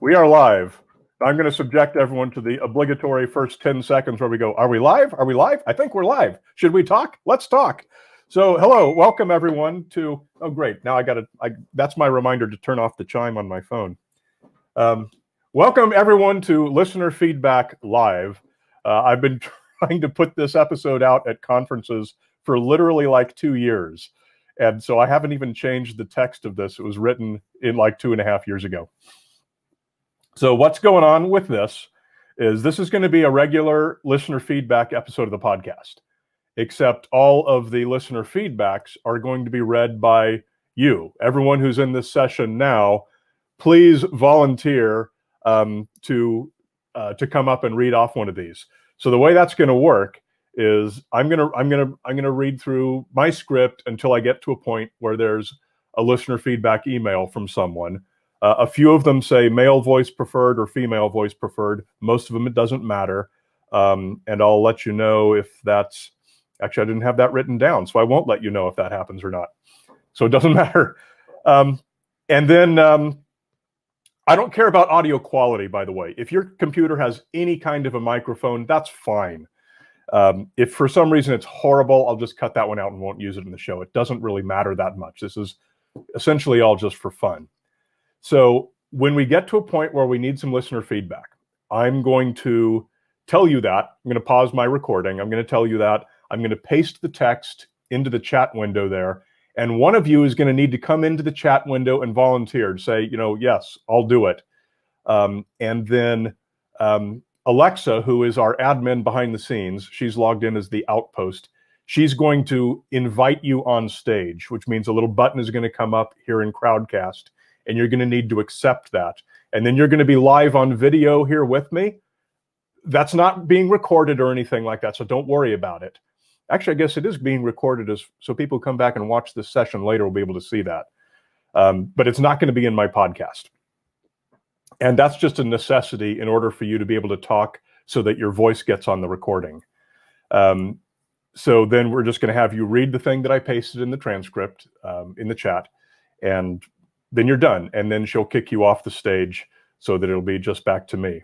We are live. I'm going to subject everyone to the obligatory first 10 seconds where we go, are we live? Are we live? I think we're live. Should we talk? Let's talk. So hello, welcome everyone to, oh great, now that's my reminder to turn off the chime on my phone. Welcome everyone to Listener Feedback Live. I've been trying to put this episode out at conferences for literally like 2 years. And so I haven't even changed the text of this. It was written in like 2.5 years ago. So what's going on with this is going to be a regular listener feedback episode of the podcast, except all of the listener feedbacks are going to be read by you. Everyone who's in this session now, please volunteer to come up and read off one of these. So the way that's going to work is I'm gonna read through my script until I get to a point where there's a listener feedback email from someone. A few of them say male voice preferred or female voice preferred. Most of them, it doesn't matter. And I'll let you know if that's, actually I didn't have that written down, so I won't let you know if that happens or not. So it doesn't matter. And then I don't care about audio quality, by the way. If your computer has any kind of a microphone, that's fine. If for some reason it's horrible, I'll just cut that one out and won't use it in the show. It doesn't really matter that much. This is essentially all just for fun. So when we get to a point where we need some listener feedback, I'm going to tell you that. I'm going to pause my recording. I'm going to tell you that. I'm going to paste the text into the chat window there. And one of you is going to need to come into the chat window and volunteer to say, you know, yes, I'll do it. And then Alexa, who is our admin behind the scenes, she's logged in as the Outpost. She's going to invite you on stage, which means a little button is going to come up here in Crowdcast. And you're going to need to accept that. And then you're going to be live on video here with me. That's not being recorded or anything like that, so don't worry about it. Actually, I guess it is being recorded, so people come back and watch this session later will be able to see that. But it's not going to be in my podcast. And that's just a necessity in order for you to be able to talk so that your voice gets on the recording. So then we're just going to have you read the thing that I pasted in the transcript in the chat, and then you're done, and then she'll kick you off the stage so that it'll be just back to me.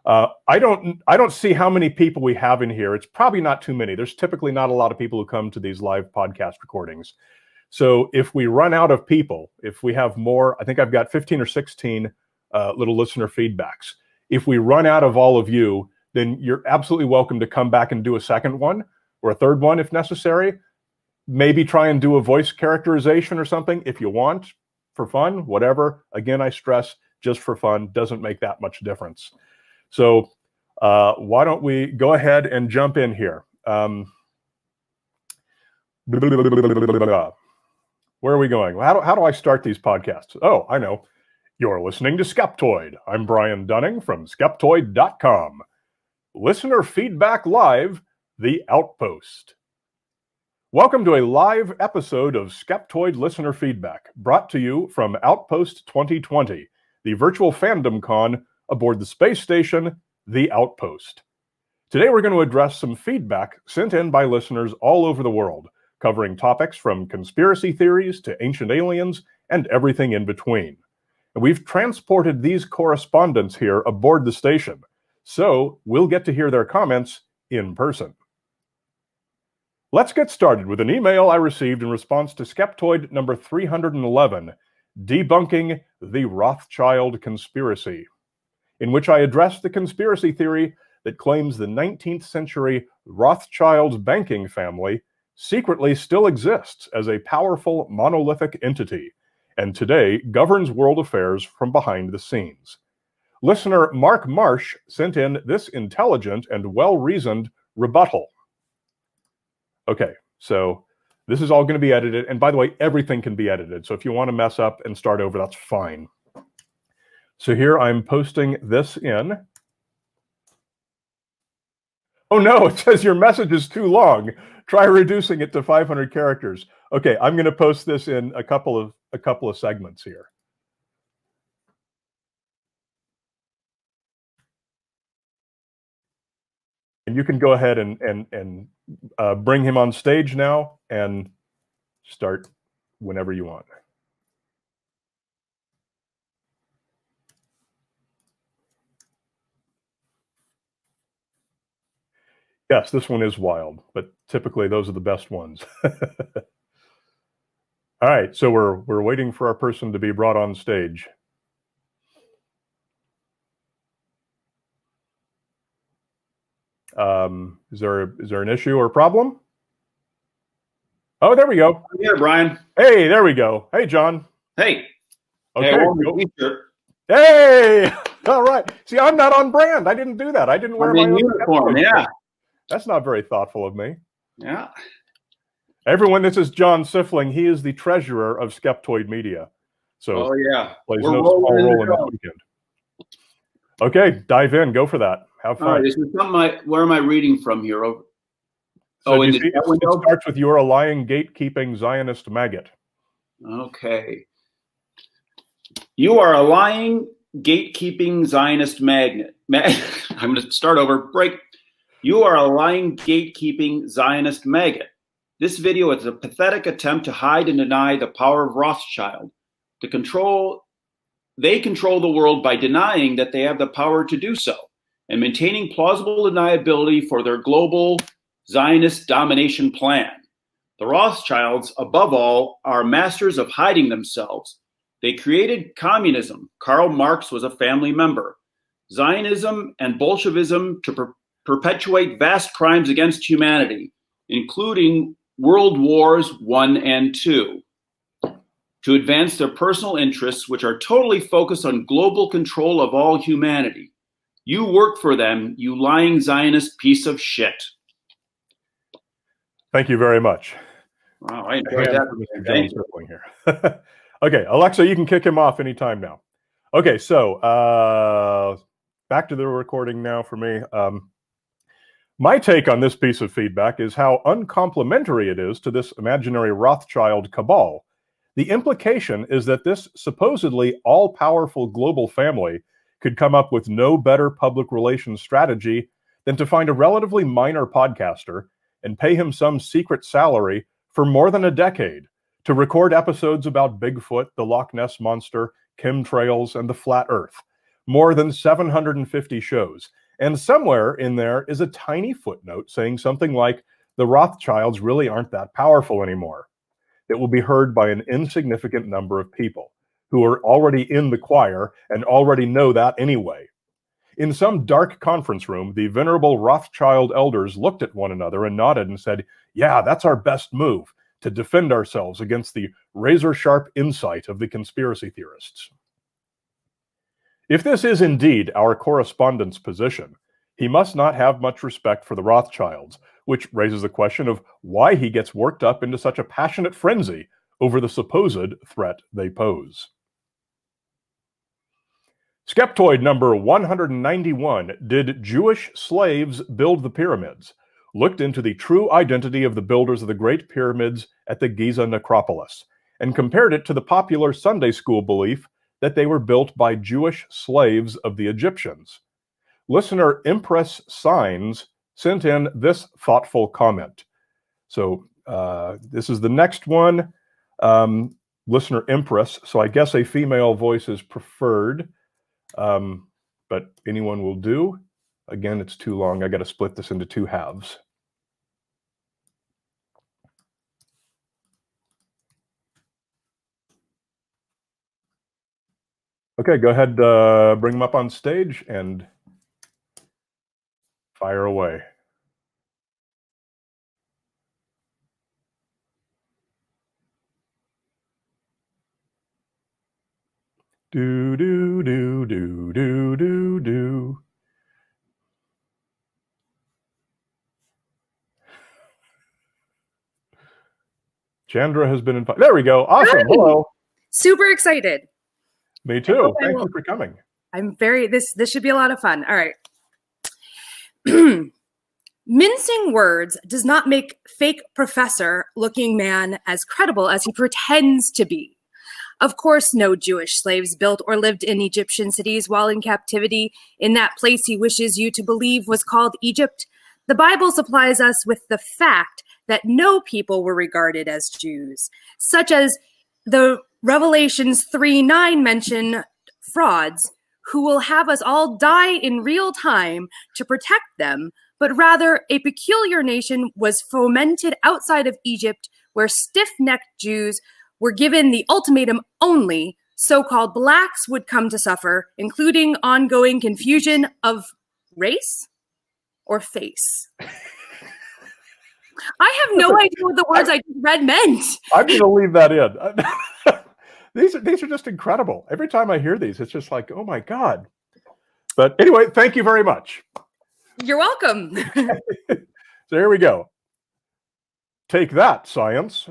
I don't see how many people we have in here. It's probably not too many. There's typically not a lot of people who come to these live podcast recordings. So if we run out of people, if we have more, I think I've got 15 or 16 little listener feedbacks. If we run out of all of you, then you're absolutely welcome to come back and do a second one or a third one if necessary. Maybe try and do a voice characterization or something if you want. For fun, whatever. Again, I stress, just for fun, doesn't make that much difference. So why don't we go ahead and jump in here? Where are we going? How do I start these podcasts? Oh, I know. You're listening to Skeptoid. I'm Brian Dunning from Skeptoid.com. Listener Feedback Live, The Outpost. Welcome to a live episode of Skeptoid Listener Feedback, brought to you from Outpost 2020, the virtual fandom con aboard the space station, The Outpost. Today we're going to address some feedback sent in by listeners all over the world, covering topics from conspiracy theories to ancient aliens and everything in between. And we've transported these correspondents here aboard the station, so we'll get to hear their comments in person. Let's get started with an email I received in response to Skeptoid number 311, Debunking the Rothschild Conspiracy, in which I addressed the conspiracy theory that claims the 19th century Rothschild banking family secretly still exists as a powerful monolithic entity, and today governs world affairs from behind the scenes. Listener Mark Marsh sent in this intelligent and well-reasoned rebuttal. Okay, so this is all going to be edited. And by the way, everything can be edited. So if you want to mess up and start over, that's fine. So here I'm posting this in. Oh no, it says your message is too long. Try reducing it to 500 characters. Okay, I'm going to post this in a couple of segments here. And you can go ahead and bring him on stage now and start whenever you want. Yes, this one is wild, but typically those are the best ones. All right, so we're waiting for our person to be brought on stage. Is there an issue or problem? Oh, there we go. I'm here, Brian. Hey, there we go. Hey, John. Hey. Okay. Hey, hey. All right. See, I'm not on brand. I didn't do that. I didn't wear my own uniform. Yeah. That's not very thoughtful of me. Yeah. Everyone, this is John Sifling. He is the treasurer of Skeptoid Media. So, yeah, plays no small role in this weekend. Okay, dive in. Go for that. Have fun. All right, this is something where am I reading from here? So it starts with "You're a lying, gatekeeping Zionist maggot." Okay. You are a lying, gatekeeping Zionist magnet. I'm going to start over. Break. You are a lying, gatekeeping Zionist maggot. This video is a pathetic attempt to hide and deny the power of Rothschild. They control the world by denying that they have the power to do so and maintaining plausible deniability for their global Zionist domination plan. The Rothschilds, above all, are masters of hiding themselves. They created communism. Karl Marx was a family member. Zionism and Bolshevism to perpetuate vast crimes against humanity, including World Wars I and II, to advance their personal interests, which are totally focused on global control of all humanity. You work for them, you lying Zionist piece of shit. Thank you very much. Wow, I enjoyed that. Thank you. Here. Okay, Alexa, you can kick him off anytime now. Okay, so back to the recording now for me. My take on this piece of feedback is how uncomplimentary it is to this imaginary Rothschild cabal. The implication is that this supposedly all-powerful global family could come up with no better public relations strategy than to find a relatively minor podcaster and pay him some secret salary for more than a decade to record episodes about Bigfoot, the Loch Ness Monster, chemtrails, and the flat Earth. More than 750 shows. And somewhere in there is a tiny footnote saying something like, the Rothschilds really aren't that powerful anymore. It will be heard by an insignificant number of people who are already in the choir and already know that anyway. In some dark conference room, the venerable Rothschild elders looked at one another and nodded and said, yeah, that's our best move, to defend ourselves against the razor-sharp insight of the conspiracy theorists. If this is indeed our correspondent's position, he must not have much respect for the Rothschilds, which raises the question of why he gets worked up into such a passionate frenzy over the supposed threat they pose. Skeptoid number 191, Did Jewish Slaves Build the Pyramids? Looked into the true identity of the builders of the Great Pyramids at the Giza necropolis, and compared it to the popular Sunday school belief that they were built by Jewish slaves of the Egyptians. Listener Impress Signs sent in this thoughtful comment. So this is the next one. Listener Impress, so I guess a female voice is preferred, but anyone will do. Again, it's too long. I got to split this into two halves. Okay, go ahead, bring them up on stage and fire away. Do, do, do, do, do, do, do. Chandra has been invited. There we go. Awesome. Hi. Hello. Super excited. Me too. Thank you for coming. I'm this should be a lot of fun. All right. Mincing words does not make fake professor looking man as credible as he pretends to be. Of course, no Jewish slaves built or lived in Egyptian cities while in captivity in that place he wishes you to believe was called Egypt. The Bible supplies us with the fact that no people were regarded as Jews, such as the Revelations 3:9 mention frauds who will have us all die in real time to protect them, but rather a peculiar nation was fomented outside of Egypt, where stiff-necked Jews were given the ultimatum only so-called blacks would come to suffer, including ongoing confusion of race or face. I have no idea what the words I just read meant. I'm going to leave that in. These are just incredible. Every time I hear these, it's just like, oh my God. But anyway, thank you very much. You're welcome. So here we go. Take that, science.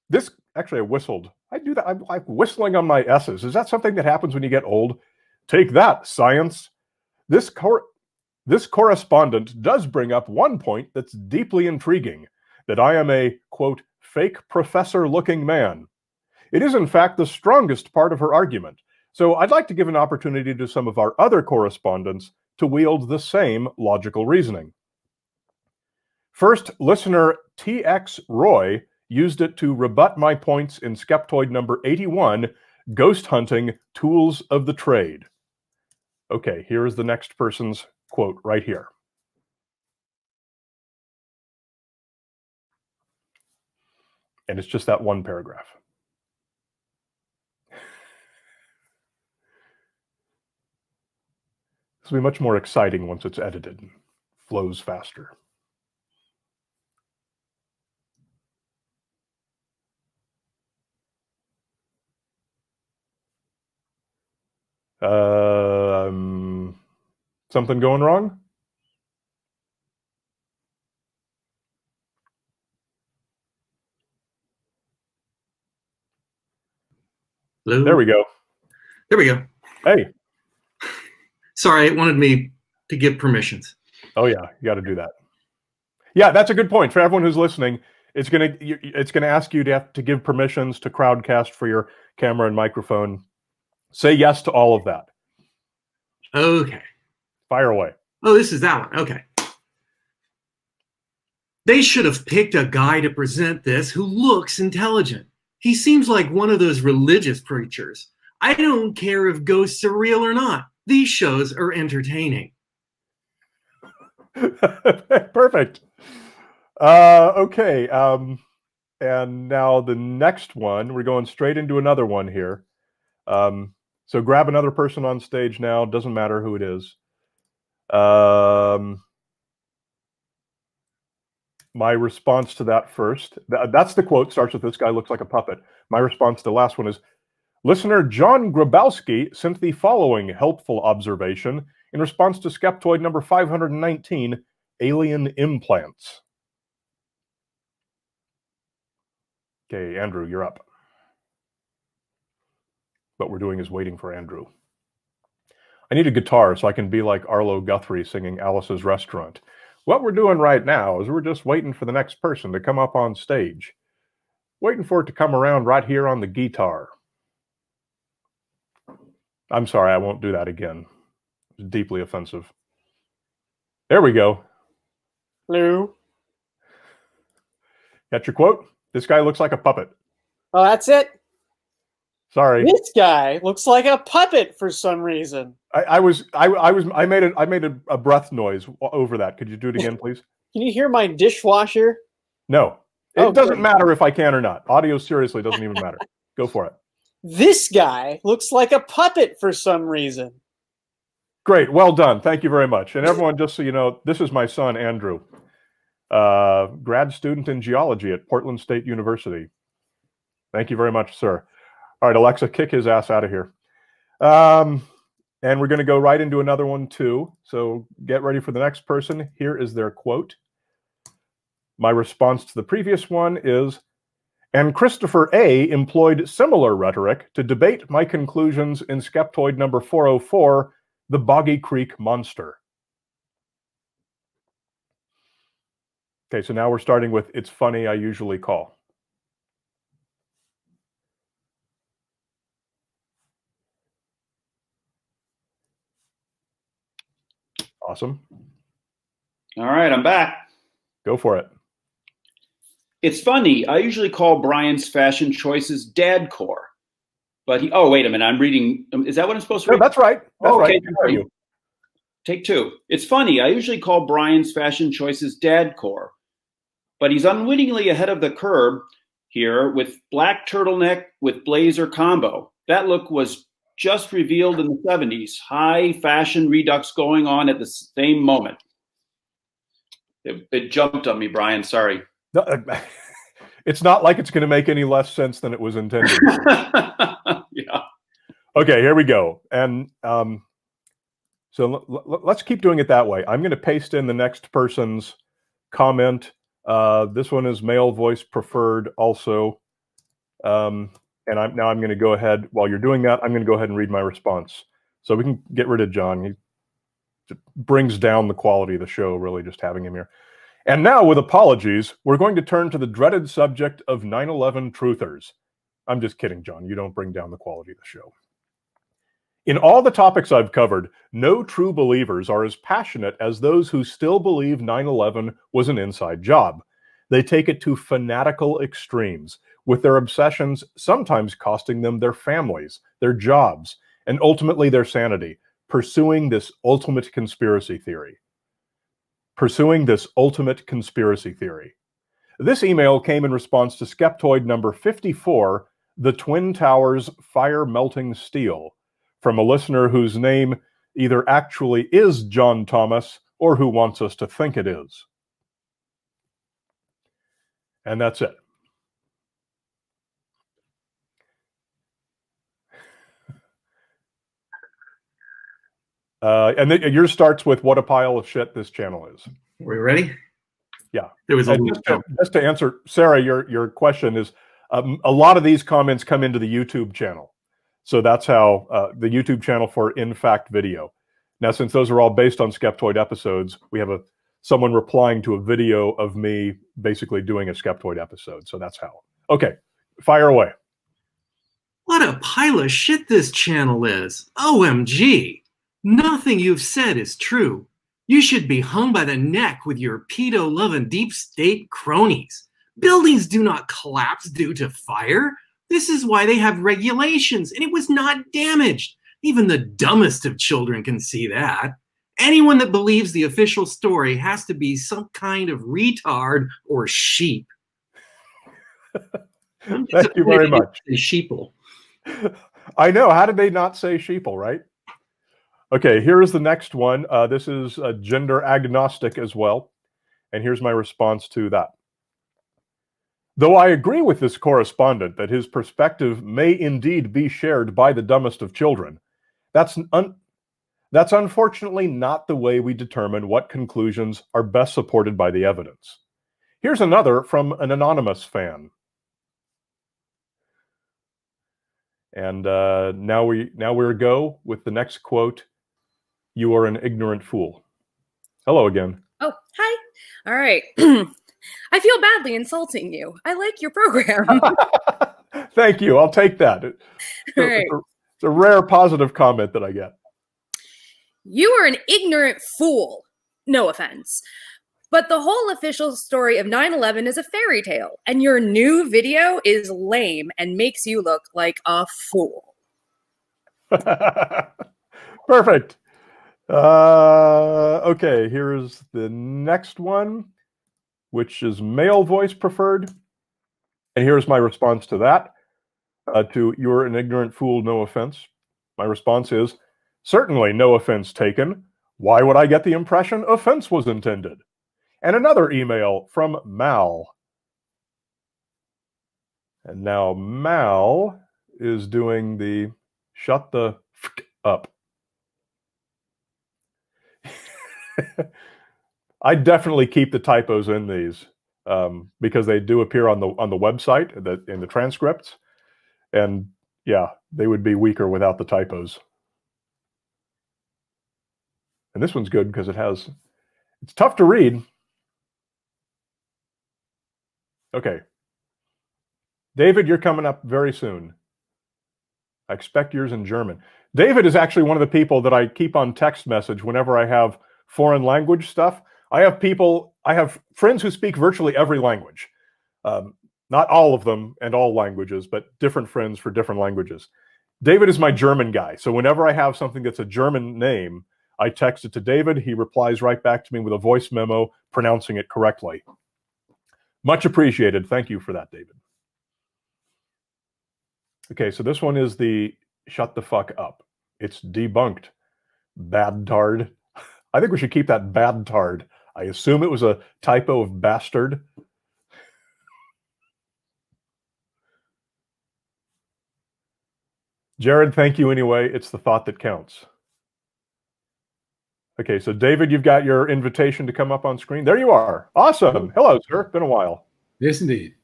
This, actually, I whistled. I do that. I'm like whistling on my S's. Is that something that happens when you get old? Take that, science. This correspondent does bring up one point that's deeply intriguing, that I am a, quote, fake professor-looking man. It is, in fact, the strongest part of her argument. So I'd like to give an opportunity to some of our other correspondents to wield the same logical reasoning. First, listener TX Roy used it to rebut my points in Skeptoid number 81, Ghost Hunting, Tools of the Trade. Okay, here is the next person's quote right here. And it's just that one paragraph. This will be much more exciting once it's edited and flows faster. Something going wrong? Hello? There we go. There we go. Hey. Sorry, it wanted me to give permissions. Oh yeah, you got to do that. Yeah, that's a good point for everyone who's listening. It's gonna ask you to have to give permissions to Crowdcast for your camera and microphone. Say yes to all of that. Okay. Fire away. Oh, this is that one. Okay. They should have picked a guy to present this who looks intelligent. He seems like one of those religious preachers. I don't care if ghosts are real or not. These shows are entertaining. Perfect. Okay. And now the next one, we're going straight into another one here. So grab another person on stage now. Doesn't matter who it is. My response to that first, that's the quote, starts with, this guy looks like a puppet. My response to the last one is, listener John Grabowski sent the following helpful observation in response to Skeptoid number 519, alien implants. Okay, Andrew, you're up. What we're doing is waiting for Andrew. I need a guitar so I can be like Arlo Guthrie singing Alice's Restaurant. What we're doing right now is we're just waiting for the next person to come up on stage. Waiting for it to come around right here on the guitar. I'm sorry, I won't do that again. It's deeply offensive. There we go. Hello. Got your quote? This guy looks like a puppet. Oh, that's it. Sorry. This guy looks like a puppet for some reason. I made a breath noise over that. Could you do it again, please? Can you hear my dishwasher? No. It doesn't matter if I can or not. Audio seriously doesn't even matter. Go for it. This guy looks like a puppet for some reason. Great. Well done. Thank you very much. And everyone, just so you know, this is my son, Andrew, grad student in geology at Portland State University. Thank you very much, sir. All right, Alexa, kick his ass out of here. And we're going to go right into another one, too. So get ready for the next person. Here is their quote. My response to the previous one is, and Christopher A. employed similar rhetoric to debate my conclusions in Skeptoid number 404, the Boggy Creek Monster. Okay, so now we're starting with, it's funny, I usually call. Awesome. All right, I'm back. Go for it. It's funny. I usually call Brian's fashion choices dadcore. But he, oh, wait a minute. I'm reading. Is that what I'm supposed to read? No, that's right. That's okay, right. Take two. It's funny. I usually call Brian's fashion choices dadcore, but he's unwittingly ahead of the curve here with black turtleneck with blazer combo. That look was just revealed in the 70s. High fashion redux going on at the same moment. It jumped on me, Brian. Sorry. No, it's not like it's going to make any less sense than it was intended. Yeah. Okay, here we go. And so let's keep doing it that way. I'm going to paste in the next person's comment. This one is male voice preferred also. And I'm going to go ahead, while you're doing that, I'm going to go ahead and read my response. So we can get rid of John. He brings down the quality of the show, really, just having him here. And now, with apologies, we're going to turn to the dreaded subject of 9/11 truthers. I'm just kidding, John. You don't bring down the quality of the show. In all the topics I've covered, no true believers are as passionate as those who still believe 9/11 was an inside job. They take it to fanatical extremes, with their obsessions sometimes costing them their families, their jobs, and ultimately their sanity, pursuing this ultimate conspiracy theory. This email came in response to Skeptoid number 54, The Twin Towers Fire Melting Steel, from a listener whose name either actually is John Thomas or who wants us to think it is. And that's it. And yours starts with what a pile of shit this channel is. Are we ready? Yeah. There was just to answer, Sarah, your question is, a lot of these comments come into the YouTube channel. So that's how the YouTube channel for In Fact Video. Now, since those are all based on Skeptoid episodes, we have someone replying to a video of me basically doing a Skeptoid episode. So that's how. Okay, fire away. What a pile of shit this channel is. OMG. Nothing you've said is true. You should be hung by the neck with your pedo-loving deep state cronies. Buildings do not collapse due to fire. This is why they have regulations, and it was not damaged. Even the dumbest of children can see that. Anyone that believes the official story has to be some kind of retard or sheep. Thank you very much. Sheeple. I know. How did they not say sheeple, right? Okay, here is the next one. This is gender agnostic as well. And here's my response to that. Though I agree with this correspondent that his perspective may indeed be shared by the dumbest of children, that's unfortunately not the way we determine what conclusions are best supported by the evidence. Here's another from an anonymous fan. And now we go with the next quote. You are an ignorant fool. Hello again. Oh, hi. All right. I feel badly insulting you. I like your program. Thank you. I'll take that. It's a rare positive comment that I get. You are an ignorant fool. No offense. But the whole official story of 9/11 is a fairy tale, and your new video is lame and makes you look like a fool. Perfect. Okay, here's the next one, which is male voice preferred. And here's my response to that. To you're an ignorant fool, no offense. My response is, certainly no offense taken. Why would I get the impression offense was intended? And another email from Mal. And now Mal is doing the shut the f up. I definitely keep the typos in these because they do appear on the website in the transcripts, and yeah, they would be weaker without the typos. And this one's good because it's tough to read. Okay, David, you're coming up very soon. I expect yours in German. David is actually one of the people that I keep on text message whenever I have foreign language stuff. I have friends who speak virtually every language. Not all of them and all languages, but different friends for different languages. David is my German guy. So whenever I have something that's a German name, I text it to David. He replies right back to me with a voice memo pronouncing it correctly. Much appreciated. Thank you for that, David. Okay, so this one is the shut the fuck up. It's debunked. Bad tard. I think we should keep that bad tard. I assume it was a typo of bastard. Jared, thank you anyway. It's the thought that counts. Okay, so David, you've got your invitation to come up on screen. There you are. Awesome. Hello, sir. Been a while. Yes, indeed.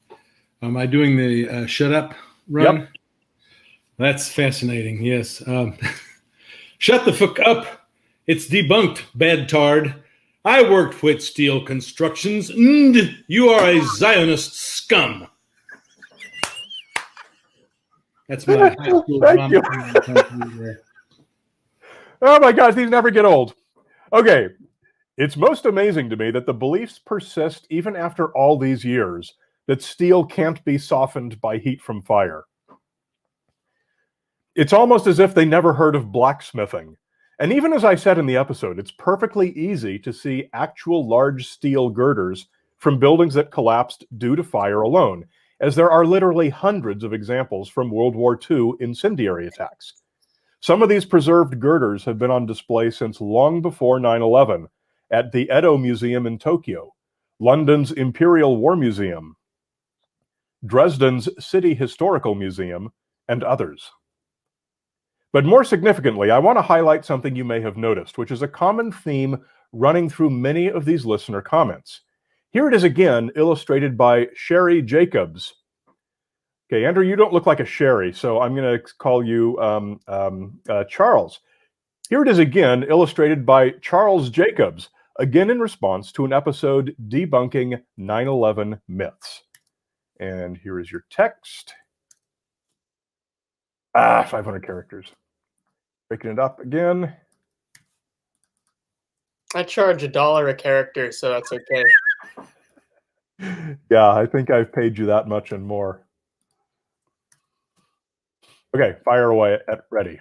Am I doing the shut up run? Yep. That's fascinating, yes. Shut the fuck up. It's debunked, bad tard. I worked with steel constructions, and you are a Zionist scum. That's my high school drama. Oh my gosh, these never get old. Okay, it's most amazing to me that the beliefs persist even after all these years, that steel can't be softened by heat from fire. It's almost as if they never heard of blacksmithing. And even as I said in the episode, it's perfectly easy to see actual large steel girders from buildings that collapsed due to fire alone, as there are literally hundreds of examples from World War II incendiary attacks. Some of these preserved girders have been on display since long before 9/11 at the Edo Museum in Tokyo, London's Imperial War Museum, Dresden's City Historical Museum, and others. But more significantly, I want to highlight something you may have noticed, which is a common theme running through many of these listener comments. Here it is again, illustrated by Sherry Jacobs. Okay, Andrew, you don't look like a Sherry, so I'm going to call you Charles. Here it is again, illustrated by Charles Jacobs, again in response to an episode debunking 9/11 myths. And here is your text. 500 characters. Breaking it up again. I charge $1 a character, so that's okay. Yeah, I think I've paid you that much and more. Okay, fire away at ready.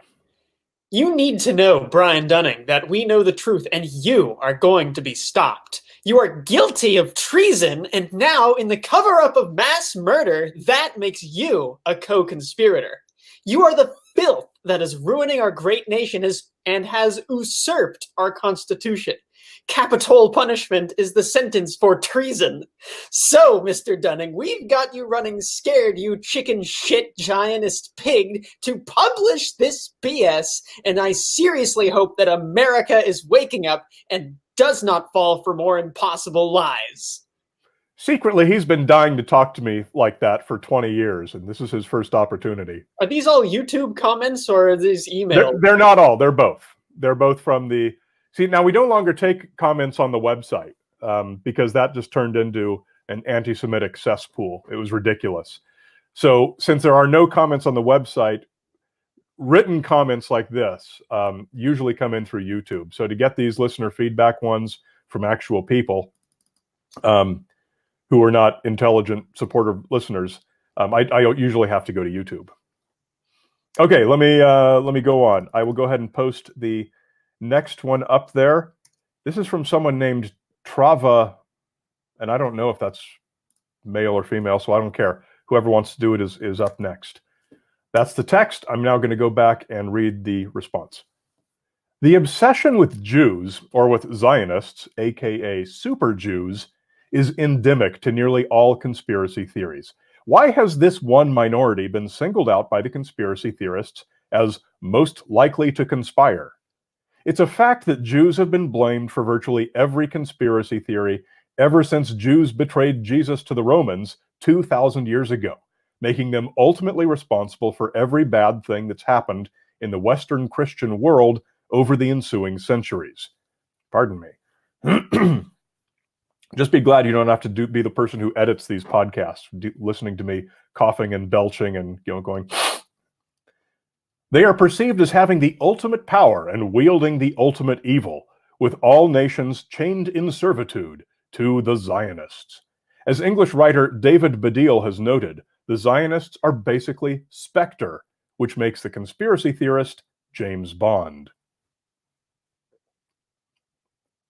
You need to know, Brian Dunning, that we know the truth and you are going to be stopped. You are guilty of treason, and now in the cover-up of mass murder, that makes you a co-conspirator. You are the filth that is ruining our great nation and has usurped our Constitution. Capital punishment is the sentence for treason. So, Mr. Dunning, we've got you running scared, you chicken shit giantist pig, to publish this BS, and I seriously hope that America is waking up and does not fall for more impossible lies. Secretly, he's been dying to talk to me like that for 20 years, and this is his first opportunity. Are these all YouTube comments or are these emails? They're not all. They're both. They're both from the... See, now we no longer take comments on the website because that just turned into an anti-Semitic cesspool. It was ridiculous. So since there are no comments on the website, written comments like this usually come in through YouTube. So to get these listener feedback ones from actual people who are not intelligent, supportive listeners, I usually have to go to YouTube. Okay, let me go on. I will go ahead and post the next one up there. This is from someone named Trava, and I don't know if that's male or female, so I don't care. Whoever wants to do it is up next. That's the text. I'm now going to go back and read the response. The obsession with Jews, or with Zionists, aka super Jews, is endemic to nearly all conspiracy theories. Why has this one minority been singled out by the conspiracy theorists as most likely to conspire? It's a fact that Jews have been blamed for virtually every conspiracy theory ever since Jews betrayed Jesus to the Romans 2,000 years ago, making them ultimately responsible for every bad thing that's happened in the Western Christian world over the ensuing centuries. Pardon me. Just be glad you don't have to be the person who edits these podcasts, listening to me coughing and belching and going... They are perceived as having the ultimate power and wielding the ultimate evil, with all nations chained in servitude to the Zionists. As English writer David Baddiel has noted, the Zionists are basically Spectre, which makes the conspiracy theorist James Bond.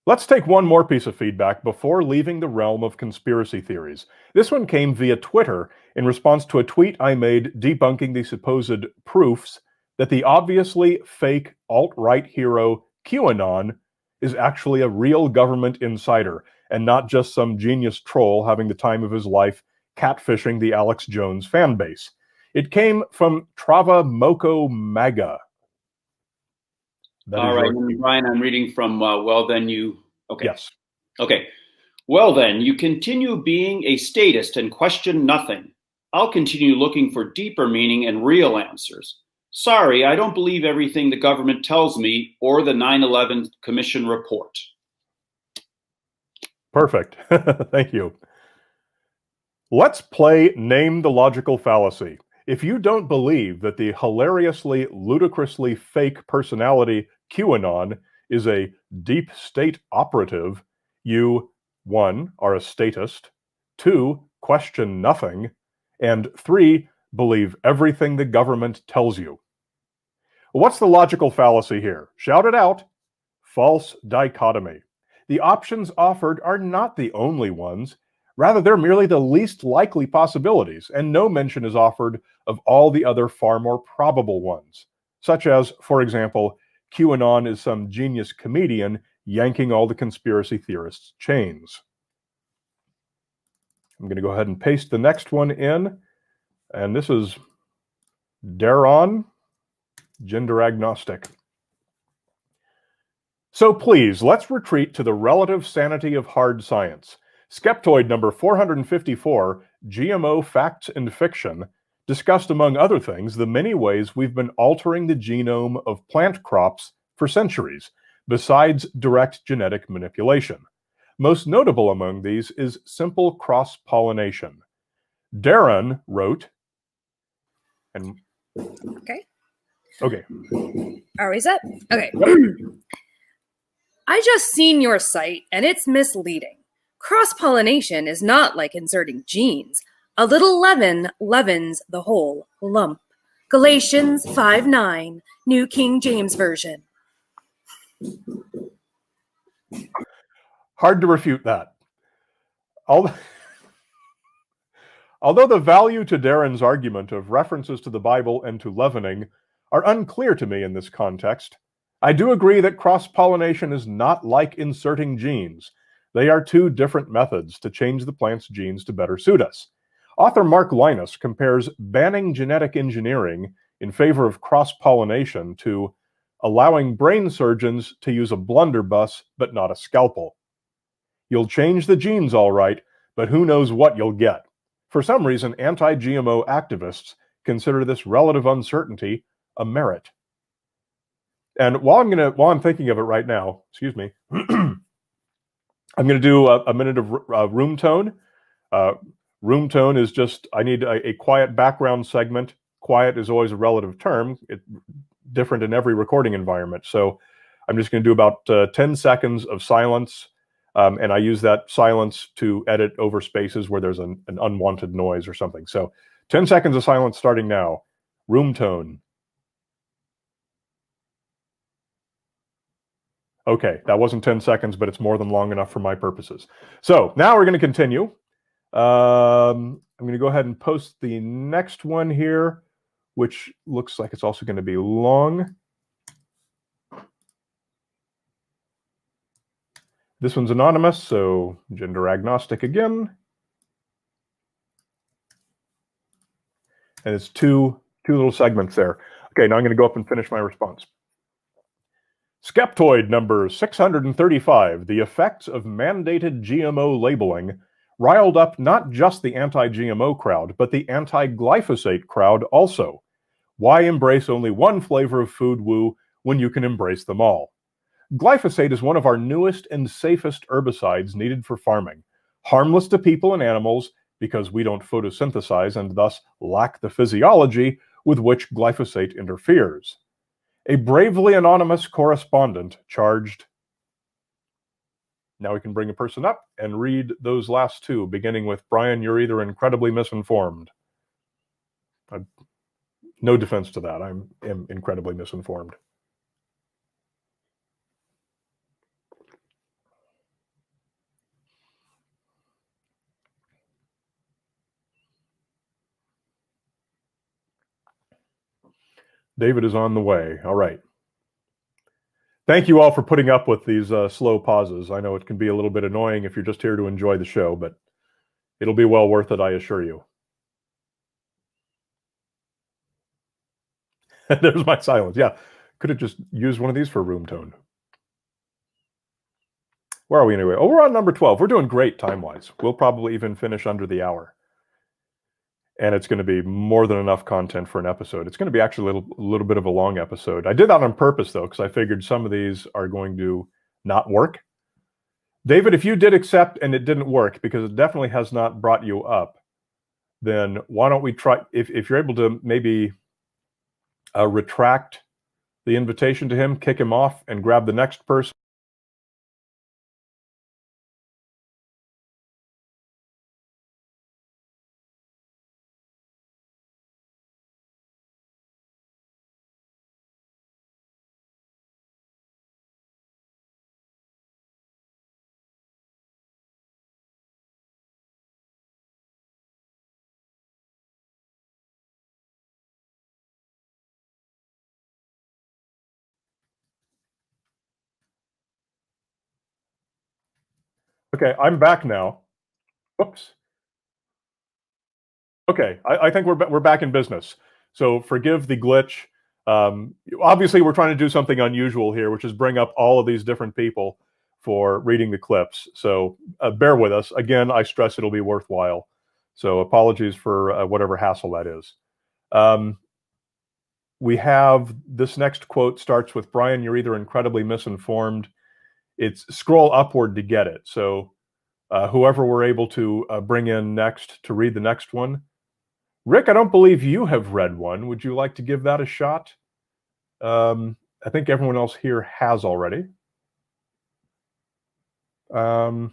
Let's take one more piece of feedback before leaving the realm of conspiracy theories. This one came via Twitter in response to a tweet I made debunking the supposed proofs that the obviously fake alt-right hero QAnon is actually a real government insider and not just some genius troll having the time of his life catfishing the Alex Jones fan base. It came from Trava Moko Maga. All right, Brian, I'm reading from, well, then you, okay. Yes. Okay. Well, then, you continue being a statist and question nothing. I'll continue looking for deeper meaning and real answers. Sorry, I don't believe everything the government tells me or the 9/11 Commission report. Perfect. Thank you. Let's play Name the Logical Fallacy. If you don't believe that the hilariously, ludicrously fake personality QAnon is a deep state operative, you, 1, are a statist, 2, question nothing, and 3, believe everything the government tells you. What's the logical fallacy here? Shout it out. False dichotomy. The options offered are not the only ones. Rather, they're merely the least likely possibilities, and no mention is offered of all the other far more probable ones, such as, for example, QAnon is some genius comedian yanking all the conspiracy theorists' chains. I'm going to go ahead and paste the next one in, and this is Daron, gender agnostic. So please, let's retreat to the relative sanity of hard science. Skeptoid number 454, GMO Facts and Fiction, discussed, among other things, the many ways we've been altering the genome of plant crops for centuries, besides direct genetic manipulation. Most notable among these is simple cross-pollination. Darren wrote, and Okay. Are we set? Okay. I just seen your site, and it's misleading. Cross-pollination is not like inserting genes. A little leaven leavens the whole lump. Galatians 5:9, New King James Version. Hard to refute that. Although the value to Darren's argument of references to the Bible and to leavening are unclear to me in this context, I do agree that cross-pollination is not like inserting genes. They are two different methods to change the plant's genes to better suit us. Author Mark Linus compares banning genetic engineering in favor of cross-pollination to allowing brain surgeons to use a blunderbuss but not a scalpel. You'll change the genes all right, but who knows what you'll get. For some reason, anti-GMO activists consider this relative uncertainty a merit. And while I'm thinking of it right now, excuse me, I'm going to do a minute of room tone. Room tone is just, I need a quiet background segment. Quiet is always a relative term. It's different in every recording environment. So I'm just going to do about 10 seconds of silence. And I use that silence to edit over spaces where there's an unwanted noise or something. So 10 seconds of silence starting now. Room tone. Okay, that wasn't 10 seconds, but it's more than long enough for my purposes. So now we're going to continue. I'm going to go ahead and post the next one here, which looks like it's also going to be long. This one's anonymous, so gender agnostic again. And it's two little segments there. Okay, now I'm going to go up and finish my response. Skeptoid number 635, the effects of mandated GMO labeling, riled up not just the anti-GMO crowd, but the anti-glyphosate crowd also. Why embrace only one flavor of food woo when you can embrace them all? Glyphosate is one of our newest and safest herbicides needed for farming, harmless to people and animals because we don't photosynthesize and thus lack the physiology with which glyphosate interferes. A bravely anonymous correspondent charged. Now we can bring a person up and read those last two, beginning with, Brian, you're either incredibly misinformed. No defense to that. I am incredibly misinformed. David is on the way. All right. Thank you all for putting up with these slow pauses. I know it can be a little bit annoying if you're just here to enjoy the show, but it'll be well worth it, I assure you. There's my silence. Yeah, could have just used one of these for room tone. Where are we anyway? Oh, we're on number 12. We're doing great time-wise. We'll probably even finish under the hour. And it's going to be more than enough content for an episode. It's going to be actually a little bit of a long episode. I did that on purpose, though, because I figured some of these are going to not work. David, if you did accept and it didn't work, because it definitely has not brought you up, then why don't we try, if you're able to maybe retract the invitation to him, kick him off, and grab the next person. Okay, I'm back now. Oops. Okay, I think we're back in business. So forgive the glitch. Obviously, we're trying to do something unusual here, which is bring up all of these different people for reading the clips. So bear with us. Again, I stress it'll be worthwhile. So apologies for whatever hassle that is. We have this next quote starts with, Brian, you're either incredibly misinformed. It's scroll upward to get it. So whoever we're able to bring in next to read the next one. Rick, I don't believe you have read one. Would you like to give that a shot? I think everyone else here has already. I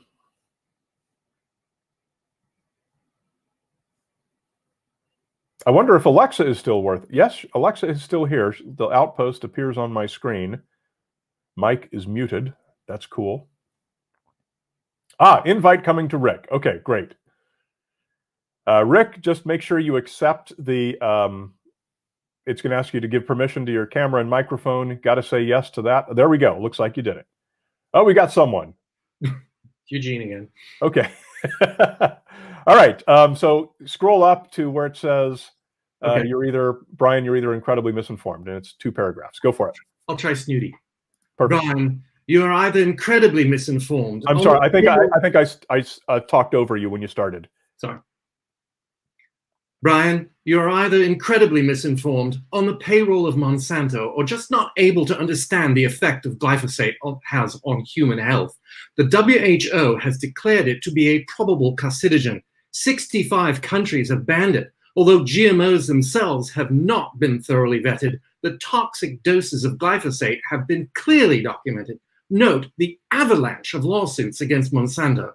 wonder if Alexa is still worth it. Yes, Alexa is still here. The Outpost appears on my screen. Mike is muted. That's cool. Invite coming to Rick. Okay, great. Rick, just make sure you accept the, it's going to ask you to give permission to your camera and microphone. Got to say yes to that. There we go. Looks like you did it. Oh, we got someone. Eugene again. Okay. All right. So scroll up to where it says, okay. Brian, you're either incredibly misinformed, and it's 2 paragraphs. Go for it. I'll try snooty. Perfect. Brian, you are either incredibly misinformed. I'm sorry. I think I talked over you when you started. Sorry. Brian, you are either incredibly misinformed, on the payroll of Monsanto, or just not able to understand the effect of glyphosate has on human health. The WHO has declared it to be a probable carcinogen. 65 countries have banned it. Although GMOs themselves have not been thoroughly vetted, the toxic doses of glyphosate have been clearly documented. Note the avalanche of lawsuits against Monsanto.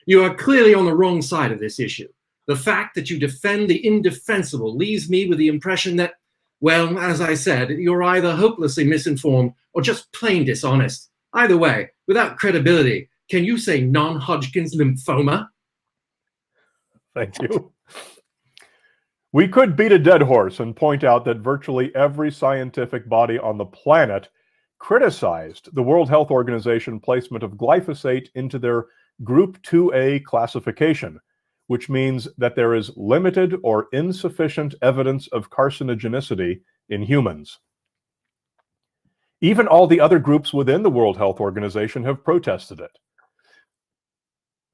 You are clearly on the wrong side of this issue. The fact that you defend the indefensible leaves me with the impression that, well, as I said, you're either hopelessly misinformed or just plain dishonest. Either way, without credibility, can you say non-Hodgkin's lymphoma? Thank you. We could beat a dead horse and point out that virtually every scientific body on the planet criticized the World Health Organization placement of glyphosate into their Group 2A classification, which means that there is limited or insufficient evidence of carcinogenicity in humans. Even all the other groups within the World Health Organization have protested it.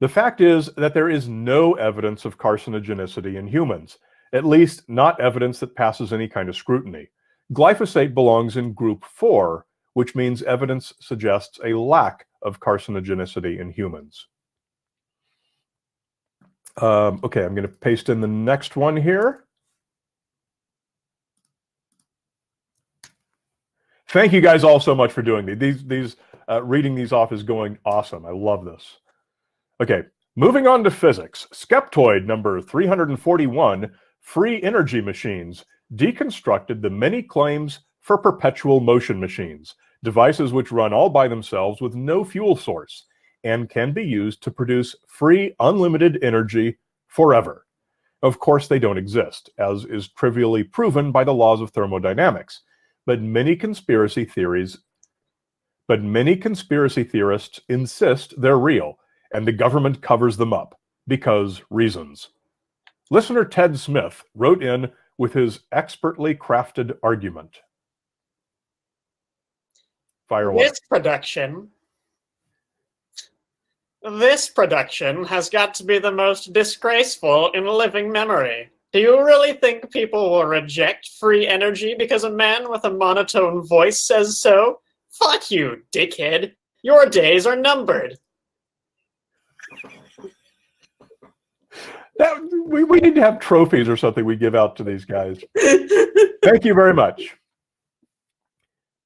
The fact is that there is no evidence of carcinogenicity in humans, at least not evidence that passes any kind of scrutiny. Glyphosate belongs in Group 4, which means evidence suggests a lack of carcinogenicity in humans. Okay, I'm going to paste in the next one here. Thank you guys all so much for doing these. Reading these off is going awesome. I love this. Okay, moving on to physics. Skeptoid number 341, free energy machines, deconstructed the many claims for perpetual motion machines, devices which run all by themselves with no fuel source, and can be used to produce free, unlimited energy forever. Of course, they don't exist, as is trivially proven by the laws of thermodynamics. but many conspiracy theorists insist they're real, and the government covers them up because reasons. Listener Ted Smith wrote in with his expertly crafted argument. Fire away. This production has got to be the most disgraceful in living memory. Do you really think people will reject free energy because a man with a monotone voice says so? Fuck you, dickhead. Your days are numbered. We need to have trophies or something we give out to these guys. Thank you very much.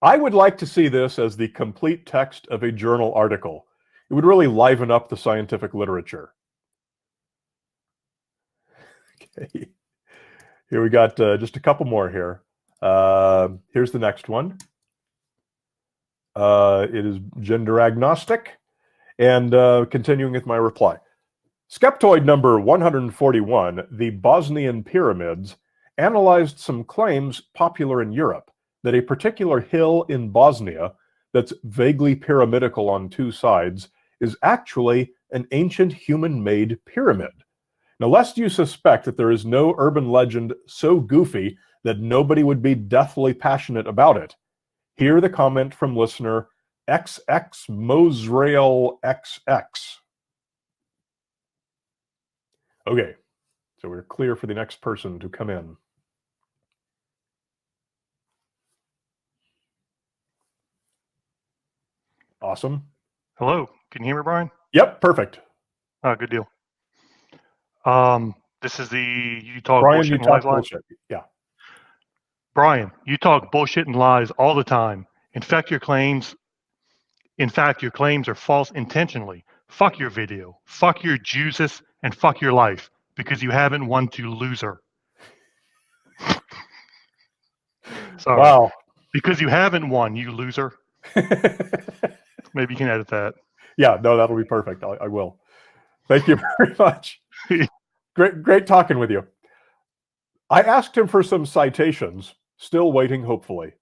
I would like to see this as the complete text of a journal article. It would really liven up the scientific literature. Okay. Here we got just a couple more here. Here's the next one. It is gender agnostic. And continuing with my reply. Skeptoid number 141, the Bosnian Pyramids, analyzed some claims popular in Europe that a particular hill in Bosnia that's vaguely pyramidical on two sides is actually an ancient human-made pyramid. Now, lest you suspect that there is no urban legend so goofy that nobody would be deathly passionate about it, hear the comment from listener XX Mosrail XX. Okay, so we're clear for the next person to come in. Awesome. Hello, can you hear me, Brian? Yep, perfect. Good deal. This is the You Talk Brian, Bullshit you and talk Lies. bullshit. Yeah. Brian, you talk bullshit and lies all the time. In fact, your claims are false intentionally. Fuck your video. Fuck your juices and fuck your life because you haven't won to loser. Sorry. Wow. Because you haven't won, you loser. Maybe you can edit that. Yeah, no, that'll be perfect. I will. Thank you very much. Great talking with you. I asked him for some citations. Still waiting, hopefully.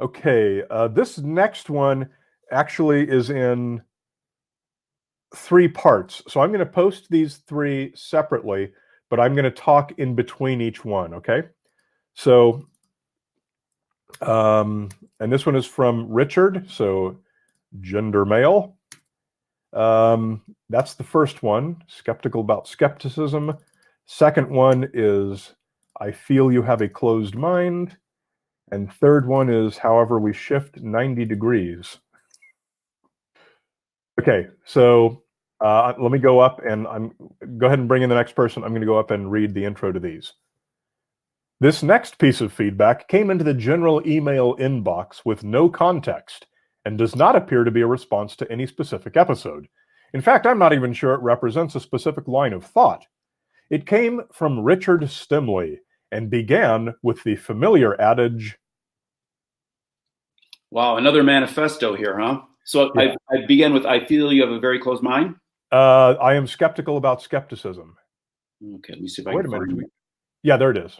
Okay, this next one actually is in 3 parts. So I'm going to post these 3 separately, but I'm going to talk in between each one, okay? So, and this one is from Richard, so gender male. That's the first one, skeptical about skepticism. Second one is, I feel you have a closed mind. And third one is, however, we shift 90 degrees. Okay, so let me go up and go ahead and bring in the next person. I'm going to go up and read the intro to these. This next piece of feedback came into the general email inbox with no context and does not appear to be a response to any specific episode. In fact, I'm not even sure it represents a specific line of thought. It came from Richard Stimley and began with the familiar adage. Wow, another manifesto here, huh? So yeah. I began with, I feel you have a very closed mind. I am skeptical about skepticism. Okay, let me see if I can find it. Yeah, there it is.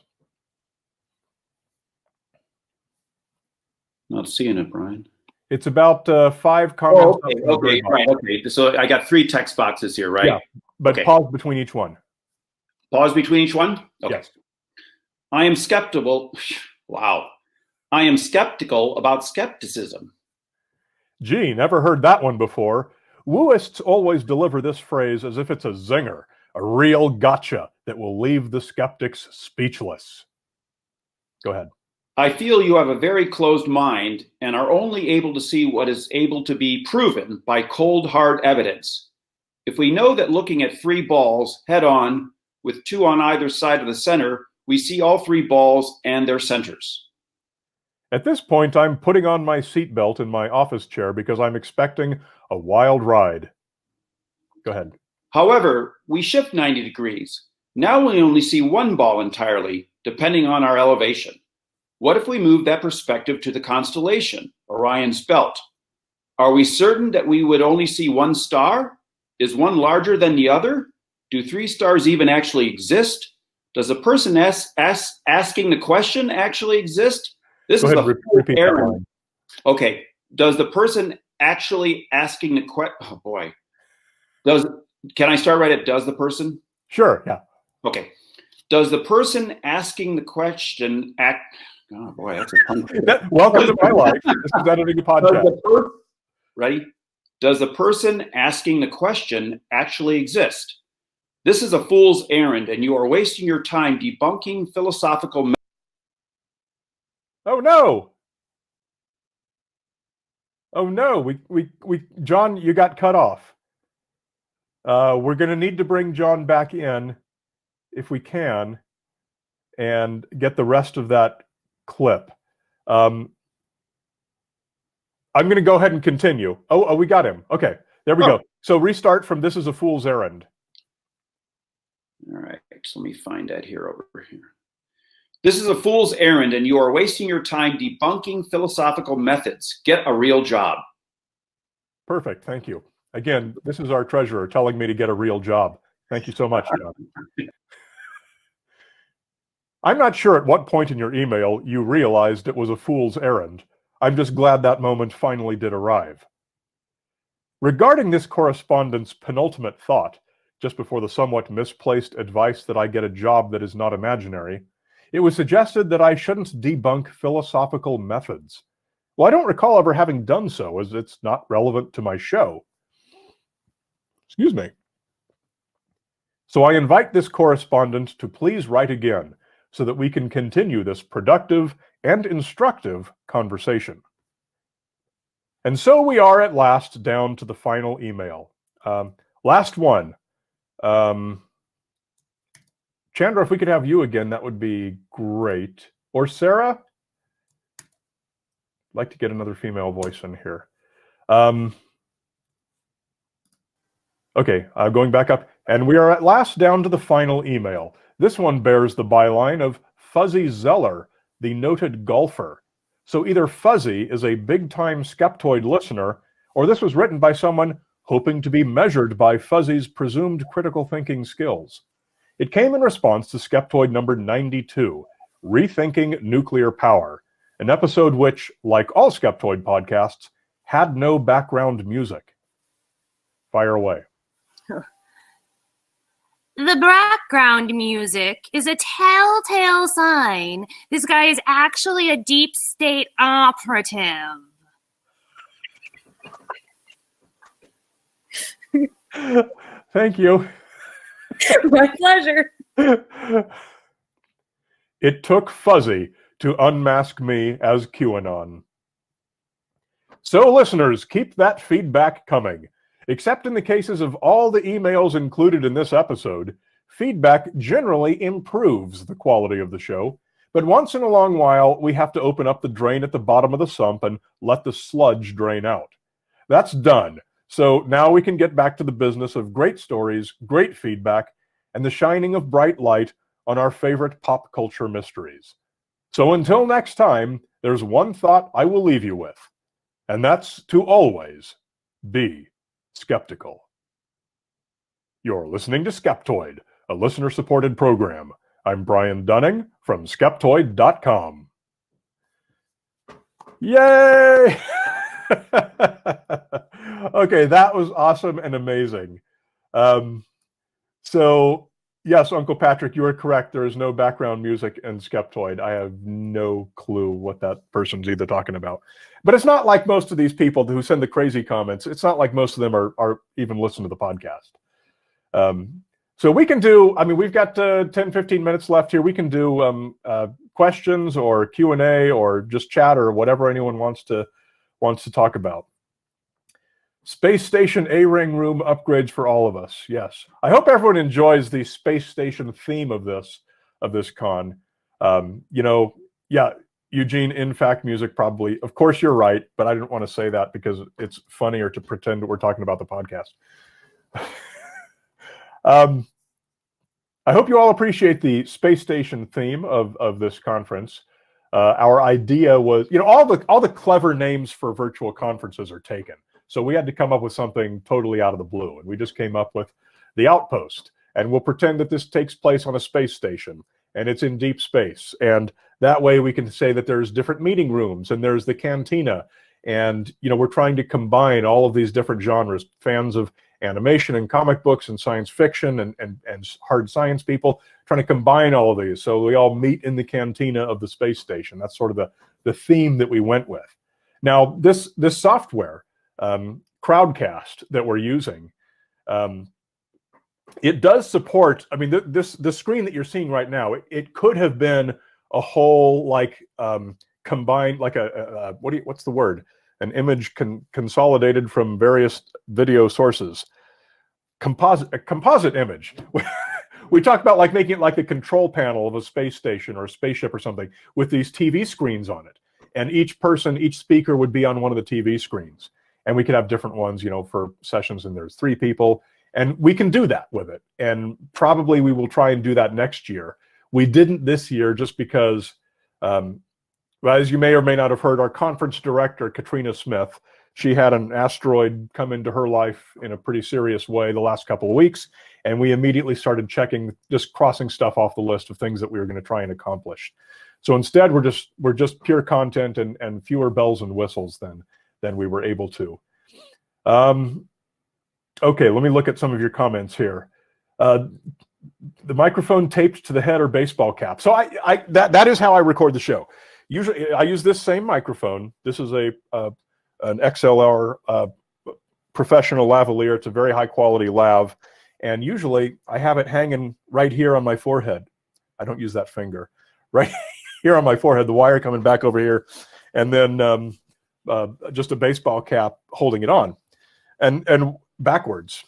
Not seeing it, Brian. It's about 5 comments. Oh, okay, right, okay. So I got 3 text boxes here, right? Yeah, but okay. Pause between each one. Pause between each one? Okay. Yes. I am skeptical. Wow. I am skeptical about skepticism. Gee, never heard that one before. Wooists always deliver this phrase as if it's a zinger, a real gotcha that will leave the skeptics speechless. Go ahead. I feel you have a very closed mind and are only able to see what is able to be proven by cold, hard evidence. If we know that looking at 3 balls head-on with 2 on either side of the center, we see all 3 balls and their centers. At this point, I'm putting on my seatbelt in my office chair because I'm expecting a wild ride. Go ahead. However, we shift 90 degrees. Now we only see 1 ball entirely, depending on our elevation. What if we move that perspective to the constellation, Orion's belt? Are we certain that we would only see 1 star? Is one larger than the other? Do 3 stars even actually exist? Does the person asking the question actually exist? This Go is ahead, a repeat that errand. line. Okay. Does the person actually asking the question? Oh boy. Can I start right at does the person? Sure. Yeah. Okay. Does the person asking the question act? Oh boy, that's a tongue. Welcome to my life. This is editing a podcast. Ready? Does the person asking the question actually exist? This is a fool's errand, and you are wasting your time debunking philosophical. Oh no! Oh no! We John, you got cut off. We're going to need to bring John back in, if we can, and get the rest of that clip. I'm going to go ahead and continue. Oh, we got him. Okay, there we go. So restart from "This is a fool's errand." All right, so let me find that here over here. This is a fool's errand, and you are wasting your time debunking philosophical methods. Get a real job. Perfect. Thank you. Again, this is our treasurer telling me to get a real job. Thank you so much, John. I'm not sure at what point in your email you realized it was a fool's errand. I'm just glad that moment finally did arrive. Regarding this correspondent's penultimate thought, just before the somewhat misplaced advice that I get a job that is not imaginary, it was suggested that I shouldn't debunk philosophical methods. Well, I don't recall ever having done so, as it's not relevant to my show. Excuse me. So I invite this correspondent to please write again, so that we can continue this productive and instructive conversation. And so we are at last down to the final email. Last one. Chandra, if we could have you again, that would be great. Or Sarah? I'd like to get another female voice in here. Okay, going back up. And we are at last down to the final email. This one bears the byline of Fuzzy Zeller, the noted golfer. So either Fuzzy is a big-time Skeptoid listener, or this was written by someone hoping to be measured by Fuzzy's presumed critical thinking skills. It came in response to Skeptoid number 92, Rethinking Nuclear Power, an episode which, like all Skeptoid podcasts, had no background music. Fire away. The background music is a telltale sign this guy is actually a deep state operative. Thank you. My pleasure. It took Fuzzy to unmask me as QAnon. So listeners, keep that feedback coming. Except in the cases of all the emails included in this episode, feedback generally improves the quality of the show. But once in a long while, we have to open up the drain at the bottom of the sump and let the sludge drain out. That's done. So now we can get back to the business of great stories, great feedback, and the shining of bright light on our favorite pop culture mysteries. So until next time, there's one thought I will leave you with, and that's to always be skeptical. You're listening to Skeptoid, a listener-supported program. I'm Brian Dunning from Skeptoid.com. Yay! Okay, that was awesome and amazing. So, yes, Uncle Patrick, you are correct. There is no background music in Skeptoid. I have no clue what that person's either talking about. But it's not like most of these people who send the crazy comments. It's not like most of them are even listening to the podcast. So we can do, I mean, we've got 10, 15 minutes left here. We can do questions or Q&A or just chat or whatever anyone wants to talk about. Space Station A-Ring room upgrades for all of us. Yes. I hope everyone enjoys the Space Station theme of this con. You know, yeah, Eugene, in fact, music probably, of course you're right, but I didn't want to say that because it's funnier to pretend that we're talking about the podcast. I hope you all appreciate the Space Station theme of this conference. Our idea was, you know, all the clever names for virtual conferences are taken. So we had to come up with something totally out of the blue. And we just came up with the Outpost. and we'll pretend that this takes place on a space station and it's in deep space. And that way we can say that there's different meeting rooms and there's the cantina. And, you know, we're trying to combine all of these different genres, fans of animation and comic books and science fiction and hard science people, trying to combine all of these. So we all meet in the cantina of the space station. That's sort of the theme that we went with. Now, this software, Crowdcast, that we're using, it does support, I mean, the screen that you're seeing right now, it could have been a whole, like, combined, like what's the word? An image consolidated from various video sources. A composite image. We talk about like making it like the control panel of a space station or a spaceship or something with these TV screens on it. And each speaker would be on one of the TV screens. And we could have different ones, you know, for sessions, and there's 3 people. And we can do that with it. And probably we will try and do that next year. We didn't this year just because, as you may or may not have heard, our conference director, Katrina Smith, she had an asteroid come into her life in a pretty serious way the last couple of weeks. And we immediately started checking, just crossing stuff off the list of things that we were going to try and accomplish. So instead, we're just pure content and fewer bells and whistles than we were able to. Okay, let me look at some of your comments here. The microphone taped to the head or baseball cap. So that is how I record the show. Usually, I use this same microphone. This is an XLR professional lavalier. It's a very high quality lav, and usually I have it hanging right here on my forehead. I don't use that finger. Right here on my forehead, the wire coming back over here, and then just a baseball cap holding it on, and backwards.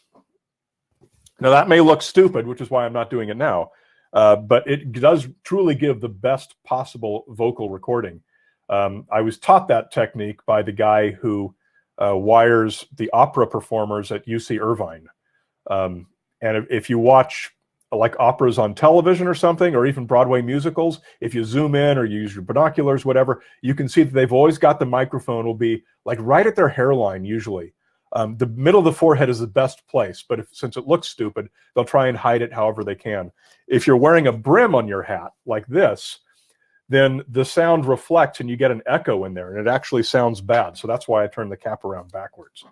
Now that may look stupid, which is why I'm not doing it now. But it does truly give the best possible vocal recording. I was taught that technique by the guy who wires the opera performers at UC Irvine. And if you watch like operas on television or something, or even Broadway musicals, if you zoom in or you use your binoculars, whatever, you can see that they've always got the microphone will be like right at their hairline usually. The middle of the forehead is the best place, but since it looks stupid, they'll try and hide it however they can. If you're wearing a brim on your hat like this, then the sound reflects and you get an echo in there, and it actually sounds bad. So that's why I turn the cap around backwards.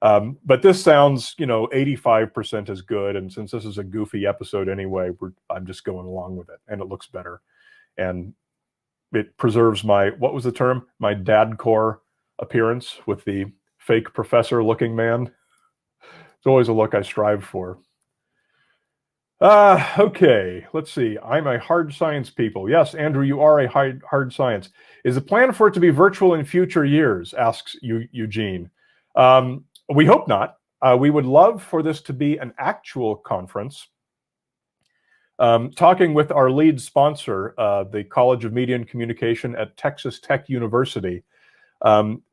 But this sounds, you know, 85% as good. And since this is a goofy episode anyway, I'm just going along with it, and it looks better. And it preserves my, what was the term? My dadcore appearance with the fake professor looking man. It's always a look I strive for. Okay, let's see. I'm a hard science people. Yes, Andrew, you are a hard science. Is the plan for it to be virtual in future years? Asks Eugene. We hope not. We would love for this to be an actual conference. Talking with our lead sponsor, the College of Media and Communication at Texas Tech University,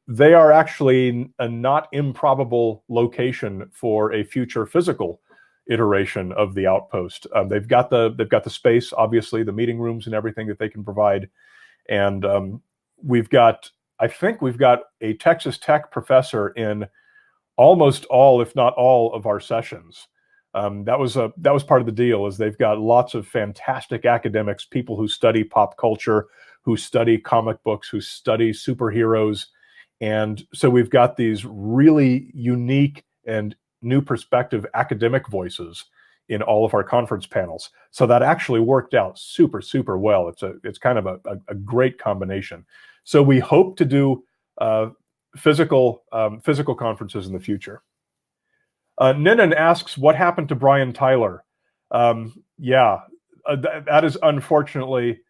they are actually a not improbable location for a future physical iteration of the Outpost. They've got the space, obviously, the meeting rooms and everything that they can provide, and I think we've got a Texas Tech professor in almost all, if not all, of our sessions. That was part of the deal. Is they've got lots of fantastic academics, people who study pop culture, who study comic books, who study superheroes. And so we've got these really unique and new perspective academic voices in all of our conference panels. So that actually worked out super, super well. It's kind of a great combination. So we hope to do physical conferences in the future. Ninan asks, what happened to Brian Tyler? Yeah, that is unfortunately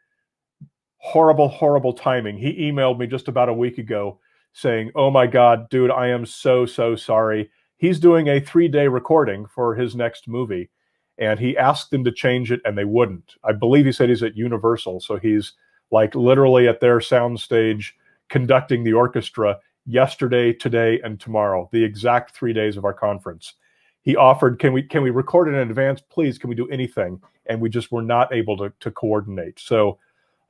horrible, horrible timing. He emailed me just about a week ago saying, oh my God, dude, I am so, so sorry. He's doing a 3-day recording for his next movie, and he asked them to change it, and they wouldn't. I believe he said he's at Universal, so he's like literally at their soundstage conducting the orchestra yesterday, today, and tomorrow, the exact 3 days of our conference. He offered, can we record it in advance? Please, can we do anything? And we just were not able to coordinate. So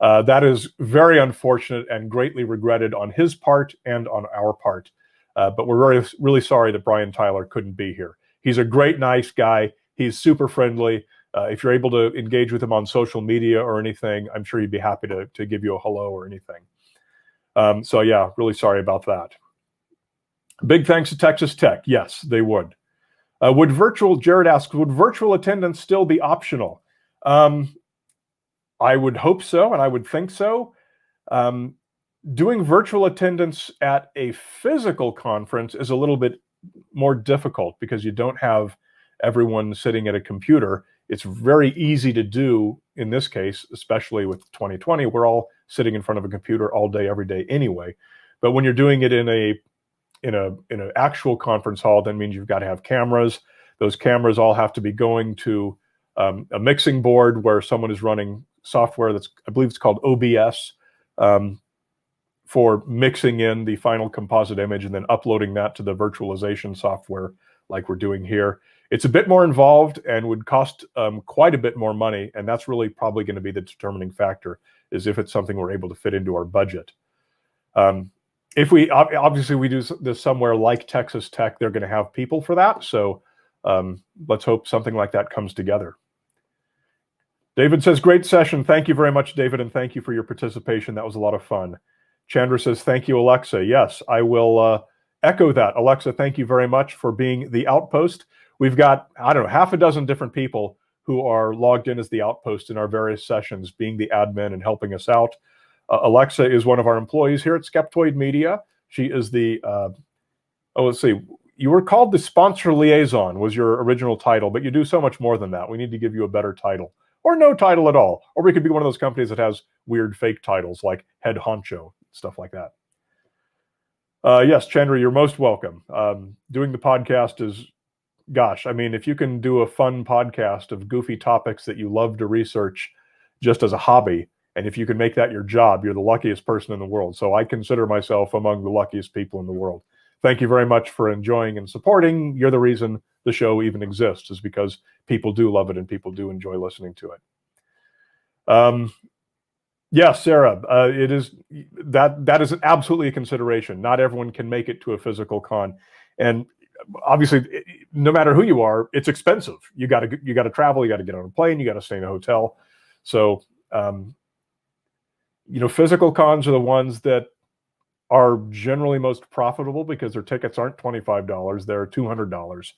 that is very unfortunate and greatly regretted on his part and on our part. But we're really sorry that Brian Tyler couldn't be here. He's a great, nice guy. He's super friendly. If you're able to engage with him on social media or anything, I'm sure he'd be happy to give you a hello or anything. So yeah, really sorry about that. Big thanks to Texas Tech. Yes, they would. Jared asks, would virtual attendance still be optional? I would hope so, and I would think so. Doing virtual attendance at a physical conference is a little bit more difficult because you don't have everyone sitting at a computer. It's very easy to do in this case, especially with 2020. We're all sitting in front of a computer all day, every day anyway. But when you're doing it in an actual conference hall, that means you've got to have cameras. Those cameras all have to be going to a mixing board where someone is running software that's, I believe it's called OBS, for mixing in the final composite image and then uploading that to the virtualization software like we're doing here. It's a bit more involved and would cost quite a bit more money, and that's really probably going to be the determining factor, is if it's something we're able to fit into our budget. If we obviously we do this somewhere like Texas Tech, they're going to have people for that. So let's hope something like that comes together. David says, great session. Thank you very much, David, and thank you for your participation. That was a lot of fun. Chandra says, thank you, Alexa. Yes, I will echo that. Alexa, thank you very much for being the Outpost. We've got, I don't know, half a dozen different people who are logged in as the Outpost in our various sessions, being the admin and helping us out. Alexa is one of our employees here at Skeptoid Media. She is the, let's see, you were called the sponsor liaison was your original title, but you do so much more than that. We need to give you a better title, or no title at all. Or we could be one of those companies that has weird fake titles like head honcho, stuff like that. Yes, Chandra, you're most welcome. Doing the podcast is, gosh, I mean, if you can do a fun podcast of goofy topics that you love to research just as a hobby, and if you can make that your job, you're the luckiest person in the world. So I consider myself among the luckiest people in the world. Thank you very much for enjoying and supporting. You're the reason the show even exists, is because people do love it and people do enjoy listening to it. Yes, Sarah, it is that is absolutely a consideration. Not everyone can make it to a physical con, and obviously, no matter who you are, it's expensive. You got to travel. You got to get on a plane. You got to stay in a hotel. So, you know, physical cons are the ones that are generally most profitable because their tickets aren't $25; they're $200.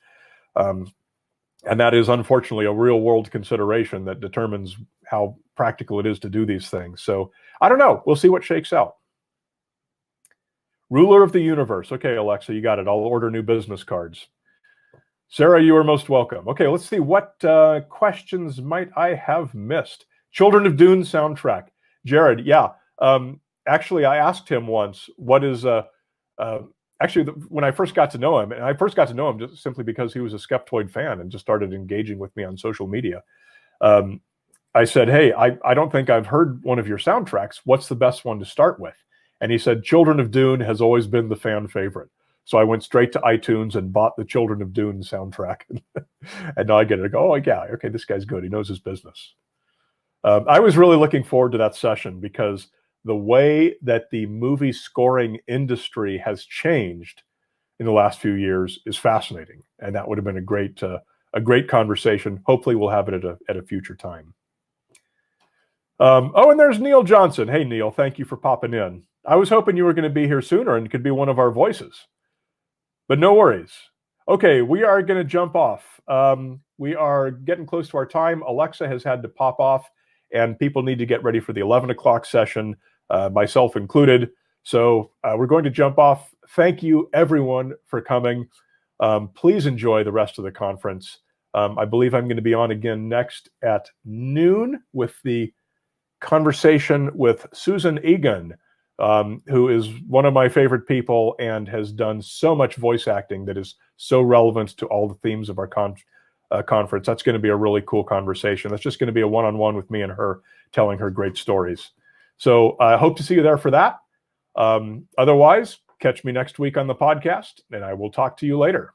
And that is unfortunately a real world consideration that determines how practical it is to do these things. So I don't know. We'll see what shakes out. Ruler of the universe. Okay, Alexa, you got it. I'll order new business cards. Sarah, you are most welcome. Okay, let's see. What questions might I have missed? Children of Dune soundtrack. Jared, yeah. Actually, I asked him once, what is actually, when I first got to know him, and I first got to know him just simply because he was a Skeptoid fan and just started engaging with me on social media. I said, hey, I don't think I've heard one of your soundtracks. What's the best one to start with? And he said, Children of Dune has always been the fan favorite. So I went straight to iTunes and bought the Children of Dune soundtrack. And now I get it. I go, oh, yeah, okay, this guy's good. He knows his business. I was really looking forward to that session because the way that the movie scoring industry has changed in the last few years is fascinating. And that would have been a great conversation. Hopefully we'll have it at a future time. Oh, and there's Neil Johnson. Hey, Neil, thank you for popping in. I was hoping you were going to be here sooner and could be one of our voices. But no worries. Okay, we are going to jump off. We are getting close to our time. Alexa has had to pop off, and people need to get ready for the 11 o'clock session, myself included. So we're going to jump off. Thank you, everyone, for coming. Please enjoy the rest of the conference. I believe I'm going to be on again next at noon with the conversation with Susan Egan, who is one of my favorite people and has done so much voice acting that is so relevant to all the themes of our conference. That's going to be a really cool conversation. That's just going to be a one-on-one with me and her telling her great stories. So I hope to see you there for that. Otherwise, catch me next week on the podcast, and I will talk to you later.